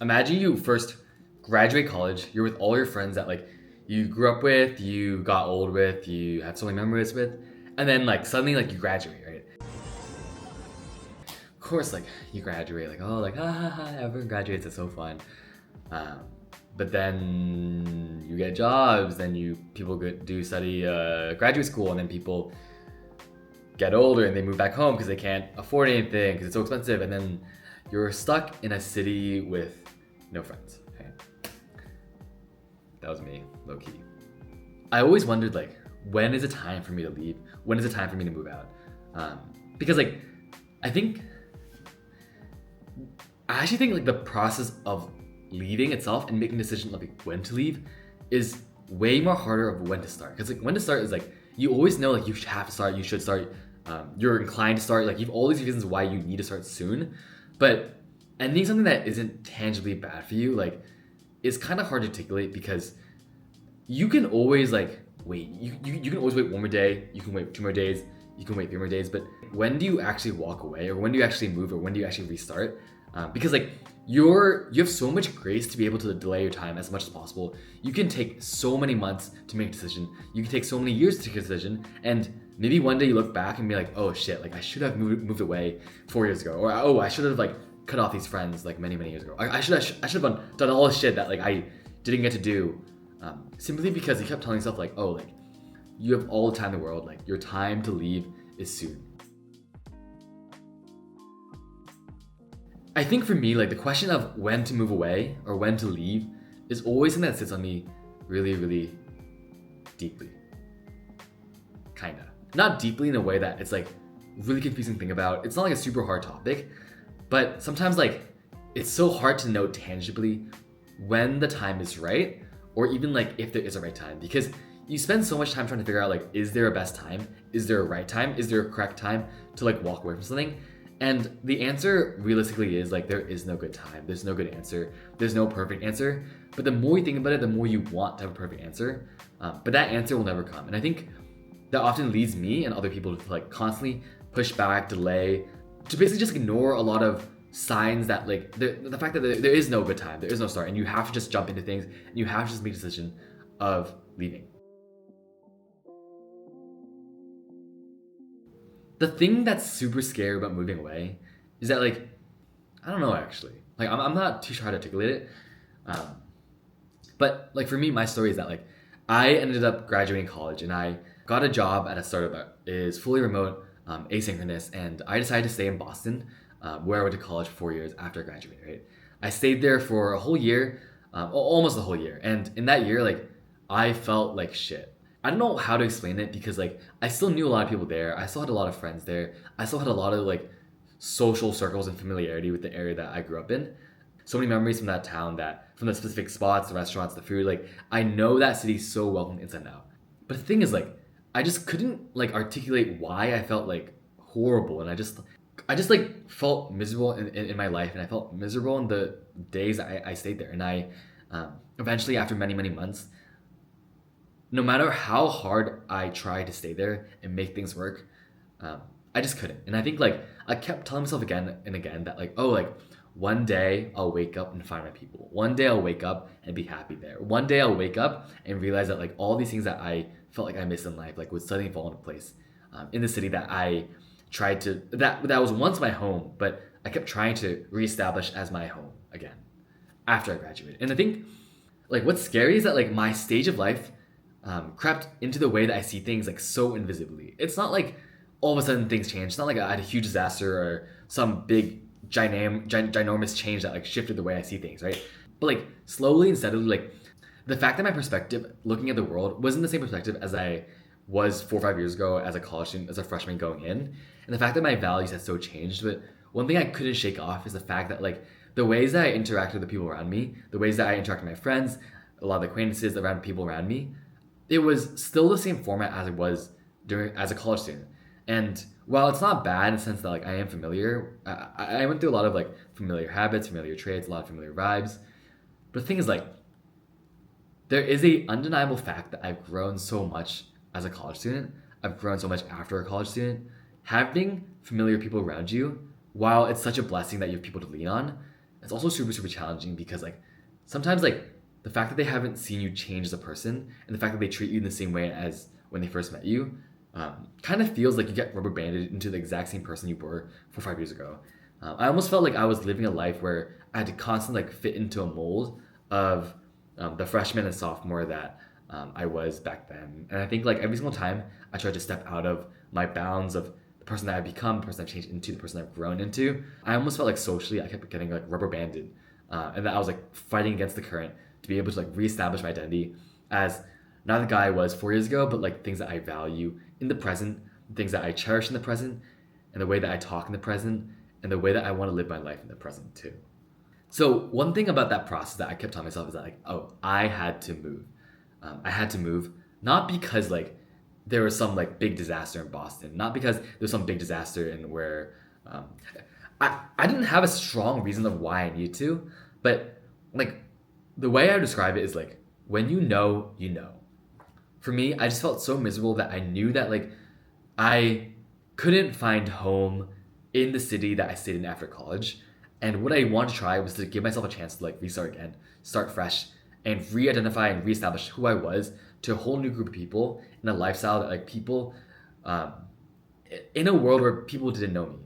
imagine you first graduate college, you're with all your friends that like you grew up with, you got old with, you have so many memories with, and then like suddenly like you graduate, right? Of course, like you graduate, like oh, like ha ha ha, everyone graduates, it's so fun. Um, but then you get jobs, then you people do study graduate school, and then people get older and they move back home because they can't afford anything because it's so expensive, and then you're stuck in a city with no friends. Okay, that was me, low key. I always wondered like, when is it time for me to leave? When is it time for me to move out? Because like, I think I actually think like the process of leaving itself and making a decision of like when to leave is way more harder of when to start. Because like when to start is like you always know like you have to start, you should start, you're inclined to start. Like you've all these reasons why you need to start soon, but ending something that isn't tangibly bad for you like is kind of hard to articulate because you can always like wait. You can always wait one more day. You can wait 2 more days. You can wait 3 more days. But when do you actually walk away, or when do you actually move, or when do you actually restart? Because like you have so much grace to be able to delay your time as much as possible. You can take so many months to make a decision. You can take so many years to take a decision, and maybe one day you look back and be like, oh shit, like I should have moved away 4 years ago, or oh I should have like cut off these friends like many years ago. I should have done all this shit that like I didn't get to do, simply because you kept telling yourself like, oh like you have all the time in the world, like your time to leave is soon. I think for me, like the question of when to move away or when to leave is always something that sits on me really deeply. Kinda. Not deeply in a way that it's like really confusing to think about. It's not like a super hard topic, but sometimes like it's so hard to know tangibly when the time is right, or even like if there is a right time, because you spend so much time trying to figure out like, is there a best time? Is there a right time? Is there a correct time to like walk away from something? And the answer realistically is like there is no good time. There's no good answer. There's no perfect answer. But the more you think about it, the more you want to have a perfect answer. But that answer will never come. And I think that often leads me and other people to like constantly push back, delay, to basically just ignore a lot of signs that like the fact that there is no good time, there is no start, and you have to just jump into things, and you have to just make a decision of leaving. The thing that's super scary about moving away is that like I don't know actually. Like I'm not too sure how to articulate it. Um, but like for me, my story is that like I ended up graduating college and I got a job at a startup that is fully remote, asynchronous, and I decided to stay in Boston, where I went to college for 4 years after I graduated. Right, I stayed there for a whole year, almost a whole year, and in that year, like I felt like shit. I don't know how to explain it because like I still knew a lot of people there. I still had a lot of friends there. I still had a lot of like social circles and familiarity with the area that I grew up in. So many memories from that town, that from the specific spots, the restaurants, the food. Like I know that city so well from inside and out. But the thing is like I just couldn't like articulate why I felt like horrible, and I just like felt miserable in my life, and I felt miserable in the days I stayed there. And I eventually, after many months, no matter how hard I tried to stay there and make things work, I just couldn't. And I think like I kept telling myself again and again that like, oh, like one day I'll wake up and find my people. One day I'll wake up and be happy there. One day I'll wake up and realize that like all these things that I felt like I missed in life like would suddenly fall into place, in the city that I tried to that was once my home, but I kept trying to reestablish as my home again after I graduated. And I think like what's scary is that like my stage of life, crept into the way that I see things like so invisibly. It's not like all of a sudden things change. It's not like I had a huge disaster or some big ginormous change that like shifted the way I see things, right? But like slowly and steadily, like the fact that my perspective looking at the world wasn't the same perspective as I was 4 or 5 years ago as a college student, as a freshman going in, and the fact that my values had so changed. But one thing I couldn't shake off is the fact that like the ways that I interact with the people around me, the ways that I interact with my friends, a lot of the acquaintances around people around me, it was still the same format as it was during as a college student. And while it's not bad in the sense that like I am familiar, I went through a lot of like familiar habits, familiar traits, a lot of familiar vibes. But the thing is like there is a undeniable fact that I've grown so much as a college student. I've grown so much after a college student. Having familiar people around you, while it's such a blessing that you have people to lean on, it's also super, super challenging because like sometimes like the fact that they haven't seen you change as a person and the fact that they treat you in the same way as when they first met you kind of feels like you get rubber banded into the exact same person you were 4 or 5 years ago. I almost felt like I was living a life where I had to constantly like fit into a mold of the freshman and sophomore that I was back then. And I think like every single time I tried to step out of my bounds of the person that I've become, the person I've changed into, the person I've grown into, I almost felt like socially I kept getting like rubber banded, and that I was like fighting against the current to be able to like reestablish my identity as not the guy I was 4 years ago, but like things that I value in the present, things that I cherish in the present, and the way that I talk in the present, and the way that I want to live my life in the present too. So one thing about that process that I kept telling myself is that like, oh, I had to move. I had to move not because like there was some like big disaster in Boston, not because there was some big disaster in where um, I didn't have a strong reason of why I needed to, but like the way I describe it is like when you know, you know. For me, I just felt so miserable that I knew that like I couldn't find home in the city that I stayed in after college. And what I wanted to try was to give myself a chance to like restart again, start fresh, and re-identify and reestablish who I was to a whole new group of people in a lifestyle that like people, um, in a world where people didn't know me.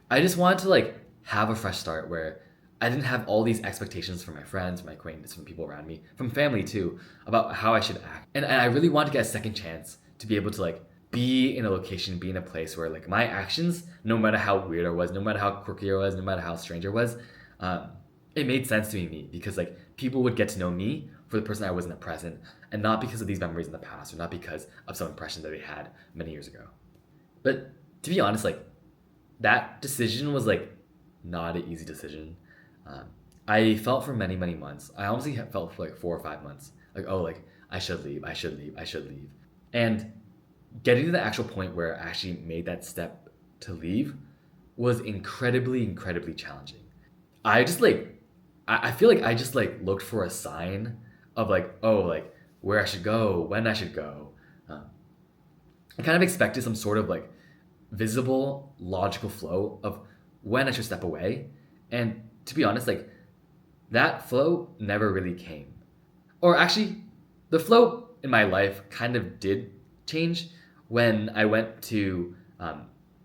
I just wanted to like have a fresh start where I didn't have all these expectations from my friends, from my acquaintances, from people around me, from family too, about how I should act. And I really wanted to get a second chance to be able to like be in a location, be in a place where like my actions, no matter how weird I was, no matter how quirky I was, no matter how strange I was, it made sense to me because like people would get to know me for the person I was in the present and not because of these memories in the past or not because of some impressions that they had many years ago. But to be honest, like that decision was like not an easy decision. Um, I felt for many, many months. I honestly felt for like 4 or 5 months. Like, oh, like I should leave, I should leave, I should leave. And getting to the actual point where I actually made that step to leave was incredibly, incredibly challenging. I just like, I feel like I just like looked for a sign of like, oh, like where I should go, when I should go. Um, I kind of expected some sort of like visible, logical flow of when I should step away. And to be honest, like that flow never really came. Or actually, the flow in my life kind of did change when I went to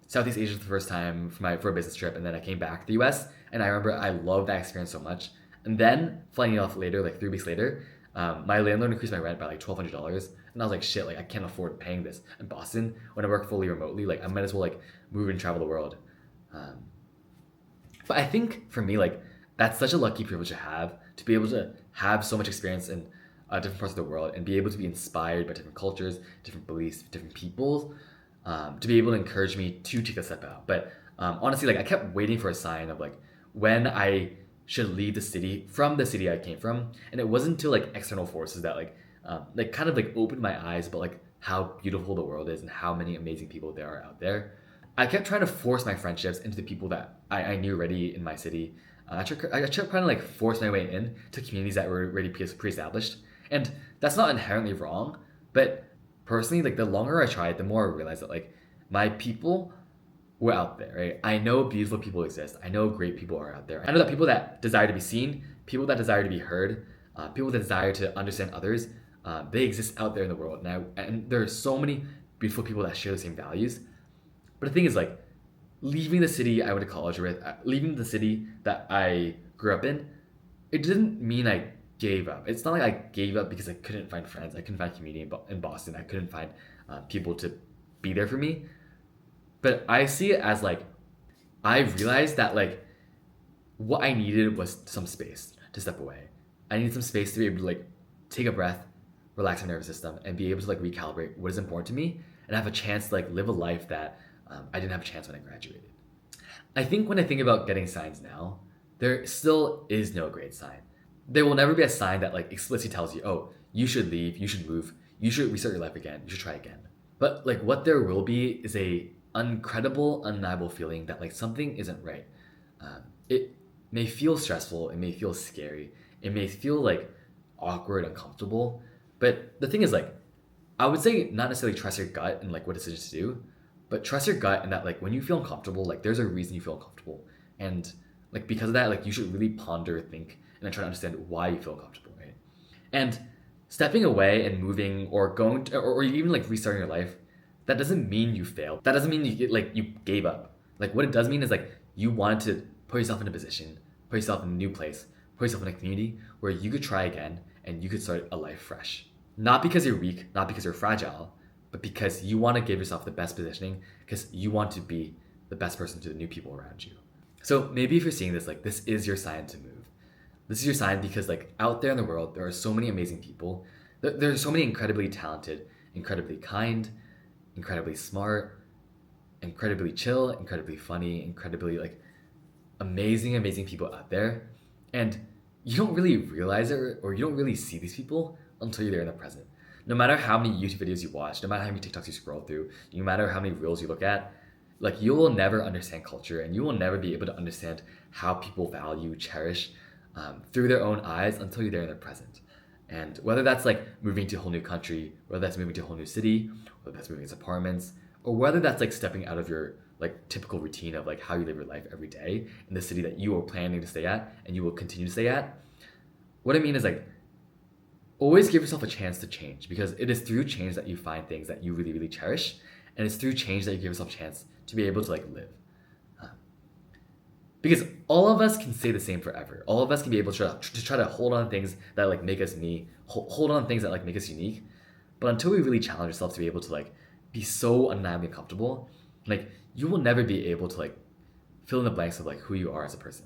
Southeast Asia for the first time for a business trip, and then I came back to the U.S. And I remember I loved that experience so much. And then, funny enough, later, like 3 weeks later, my landlord increased my rent by like $1,200, and I was like, shit, like I can't afford paying this in Boston when I work fully remotely. Like I might as well like move and travel the world. Um, but I think for me, like that's such a lucky privilege to be able to have so much experience in different parts of the world and be able to be inspired by different cultures, different beliefs, different peoples, to be able to encourage me to take a step out. But honestly, like I kept waiting for a sign of like when I should leave the city from the city I came from, and it wasn't until like external forces that like kind of like opened my eyes about like how beautiful the world is and how many amazing people there are out there. I kept trying to force my friendships into the people that I knew already in my city. I kept trying to like force my way in to communities that were already pre-established, and that's not inherently wrong. But personally, like the longer I tried, the more I realized that like my people were out there, right? I know beautiful people exist. I know great people are out there. I know that people that desire to be seen, people that desire to be heard, people that desire to understand others, they exist out there in the world. And there are so many beautiful people that share the same values. But the thing is, like, leaving the city I went to college with, leaving the city that I grew up in, it didn't mean I gave up. It's not like I gave up because I couldn't find friends. I couldn't find community in Boston. I couldn't find people to be there for me. But I see it as like, I realized that like what I needed was some space to step away. I needed some space to be able to like take a breath, relax my nervous system, and be able to like recalibrate what is important to me and have a chance to like live a life that I didn't have a chance when I graduated. I think when I think about getting signs now, there still is no great sign. There will never be a sign that like explicitly tells you, oh, you should leave, you should move, you should restart your life again, you should try again. But like what there will be is a incredible, undeniable feeling that like something isn't right. It may feel stressful, it may feel scary, it may feel like awkward, uncomfortable. But the thing is like, I would say not necessarily trust your gut and like what decisions to do, but trust your gut in that like when you feel uncomfortable, like there's a reason you feel uncomfortable. And Like because of that, like you should really ponder, think, and then try to understand why you feel comfortable, right? And stepping away and moving or going to, or even like restarting your life, that doesn't mean you failed. That doesn't mean you gave up. Like what it does mean is like you wanted to put yourself in a position, put yourself in a new place, put yourself in a community where you could try again and you could start a life fresh. Not because you're weak, not because you're fragile, but because you want to give yourself the best positioning, because you want to be the best person to the new people around you. So maybe if you're seeing this, like this is your sign to move. This is your sign because like out there in the world, there are so many amazing people. There are so many incredibly talented, incredibly kind, incredibly smart, incredibly chill, incredibly funny, incredibly like amazing people out there. And you don't really realize it or you don't really see these people until you're there in the present. No matter how many YouTube videos you watch, no matter how many TikToks you scroll through, no matter how many reels you look at, like you will never understand culture and you will never be able to understand how people value, cherish through their own eyes until you're there in the present. And whether that's like moving to a whole new country, whether that's moving to a whole new city, whether that's moving to apartments, or whether that's like stepping out of your like typical routine of like how you live your life every day in the city that you are planning to stay at and you will continue to stay at. What I mean is like always give yourself a chance to change because it is through change that you find things that you really cherish, and it's through change that you give yourself a chance to be able to like live. Because all of us can say the same forever. All of us can be able to try to hold on to things that like make us me, hold on to things that like make us unique. But until we really challenge ourselves to be able to like be so undeniably comfortable, like you will never be able to like fill in the blanks of like who you are as a person.